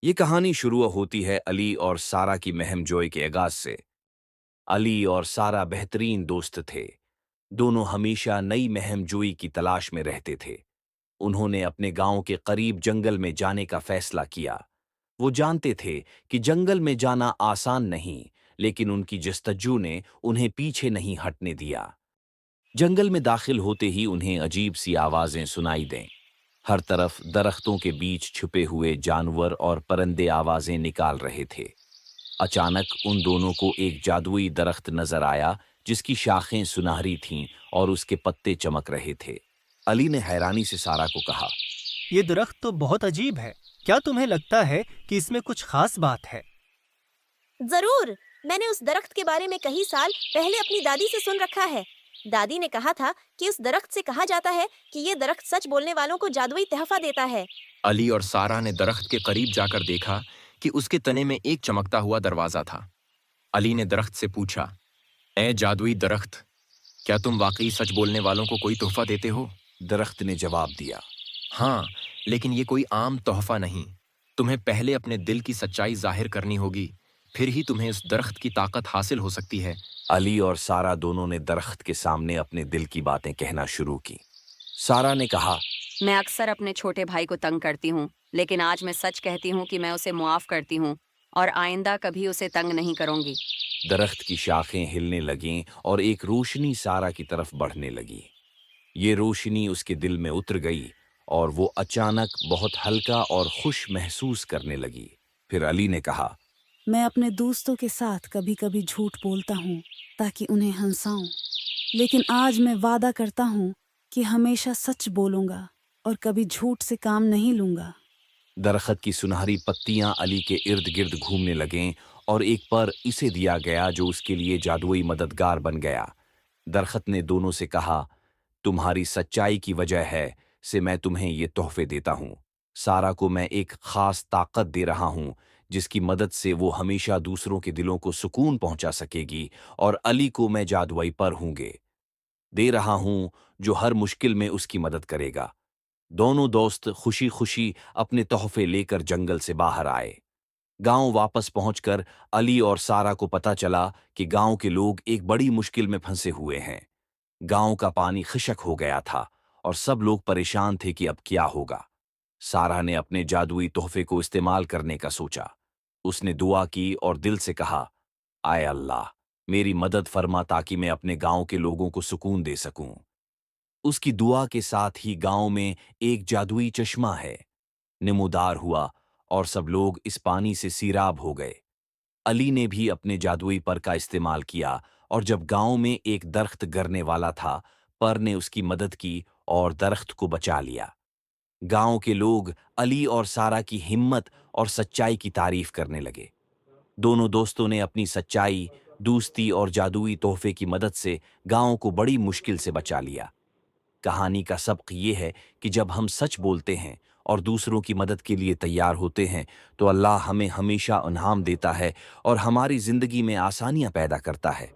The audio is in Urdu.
یہ کہانی شروع ہوتی ہے علی اور سارا کی مہم جوئی کے آغاز سے۔ علی اور سارا بہترین دوست تھے۔ دونوں ہمیشہ نئی مہم جوئی کی تلاش میں رہتے تھے۔ انہوں نے اپنے گاؤں کے قریب جنگل میں جانے کا فیصلہ کیا۔ وہ جانتے تھے کہ جنگل میں جانا آسان نہیں، لیکن ان کی جستجو نے انہیں پیچھے نہیں ہٹنے دیا۔ جنگل میں داخل ہوتے ہی انہیں عجیب سی آوازیں سنائی دیں۔ ہر طرف درختوں کے بیچ چھپے ہوئے جانور اور پرندے آوازیں نکال رہے تھے۔ اچانک ان دونوں کو ایک جادوئی درخت نظر آیا جس کی شاخیں سنہری تھیں اور اس کے پتے چمک رہے تھے۔ علی نے حیرانی سے سارا کو کہا، یہ درخت تو بہت عجیب ہے۔ کیا تمہیں لگتا ہے کہ اس میں کچھ خاص بات ہے؟ ضرور، میں نے اس درخت کے بارے میں کئی سال پہلے اپنی دادی سے سن رکھا ہے۔ دادی نے کہا تھا کہ اس درخت سے کہا جاتا ہے کہ یہ درخت سچ بولنے والوں کو جادوئی تحفہ دیتا ہے۔ علی اور سارا نے درخت کے قریب جا کر دیکھا کہ اس کے تنے میں ایک چمکتا ہوا دروازہ تھا۔ علی نے درخت سے پوچھا، اے جادوئی درخت، کیا تم واقعی سچ بولنے والوں کو کوئی تحفہ دیتے ہو؟ درخت نے جواب دیا، ہاں، لیکن یہ کوئی عام تحفہ نہیں۔ تمہیں پہلے اپنے دل کی سچائی ظاہر کرنی ہوگی، پھر ہی تمہیں اس درخت کی طاقت حاصل ہو سکتی ہے۔ علی اور سارا دونوں نے درخت کے سامنے اپنے دل کی باتیں کہنا شروع کی۔ سارا نے کہا، میں اکثر اپنے چھوٹے بھائی کو تنگ کرتی ہوں، لیکن آج میں سچ کہتی ہوں کہ میں اسے معاف کرتی ہوں اور آئندہ کبھی اسے تنگ نہیں کروں گی۔ درخت کی شاخیں ہلنے لگیں اور ایک روشنی سارا کی طرف بڑھنے لگی۔ یہ روشنی اس کے دل میں اتر گئی اور وہ اچانک بہت ہلکا اور خوش محسوس کرنے لگی۔ پھر علی نے کہا، میں اپنے دوستوں کے ساتھ کبھی کبھی جھوٹ بولتا ہوں تاکہ انہیں ہنساؤں، لیکن آج میں وعدہ کرتا ہوں کہ ہمیشہ سچ بولوں گا اور کبھی جھوٹ سے کام نہیں لوں گا۔ درخت کی سنہری پتیاں علی کے ارد گرد گھومنے لگیں اور ایک پر اسے دیا گیا جو اس کے لیے جادوئی مددگار بن گیا۔ درخت نے دونوں سے کہا، تمہاری سچائی کی وجہ ہے سے میں تمہیں یہ تحفے دیتا ہوں۔ سارا کو میں ایک خاص طاقت دے رہا ہوں جس کی مدد سے وہ ہمیشہ دوسروں کے دلوں کو سکون پہنچا سکے گی، اور علی کو میں جادوئی پر ہوں گے دے رہا ہوں جو ہر مشکل میں اس کی مدد کرے گا۔ دونوں دوست خوشی خوشی اپنے تحفے لے کر جنگل سے باہر آئے۔ گاؤں واپس پہنچ کر علی اور سارا کو پتہ چلا کہ گاؤں کے لوگ ایک بڑی مشکل میں پھنسے ہوئے ہیں۔ گاؤں کا پانی خشک ہو گیا تھا اور سب لوگ پریشان تھے کہ اب کیا ہوگا۔ سارا نے اپنے جادوئی تحفے کو استعمال کرنے کا سوچا۔ اس نے دعا کی اور دل سے کہا، اے اللہ، میری مدد فرما تاکہ میں اپنے گاؤں کے لوگوں کو سکون دے سکوں۔ اس کی دعا کے ساتھ ہی گاؤں میں ایک جادوئی چشمہ ہے نمودار ہوا اور سب لوگ اس پانی سے سیراب ہو گئے۔ علی نے بھی اپنے جادوئی پر کا استعمال کیا اور جب گاؤں میں ایک درخت گرنے والا تھا، پر نے اس کی مدد کی اور درخت کو بچا لیا۔ گاؤں کے لوگ علی اور سارا کی ہمت اور سچائی کی تعریف کرنے لگے۔ دونوں دوستوں نے اپنی سچائی، دوستی اور جادوئی تحفے کی مدد سے گاؤں کو بڑی مشکل سے بچا لیا۔ کہانی کا سبق یہ ہے کہ جب ہم سچ بولتے ہیں اور دوسروں کی مدد کے لیے تیار ہوتے ہیں تو اللہ ہمیں ہمیشہ انعام دیتا ہے اور ہماری زندگی میں آسانیاں پیدا کرتا ہے۔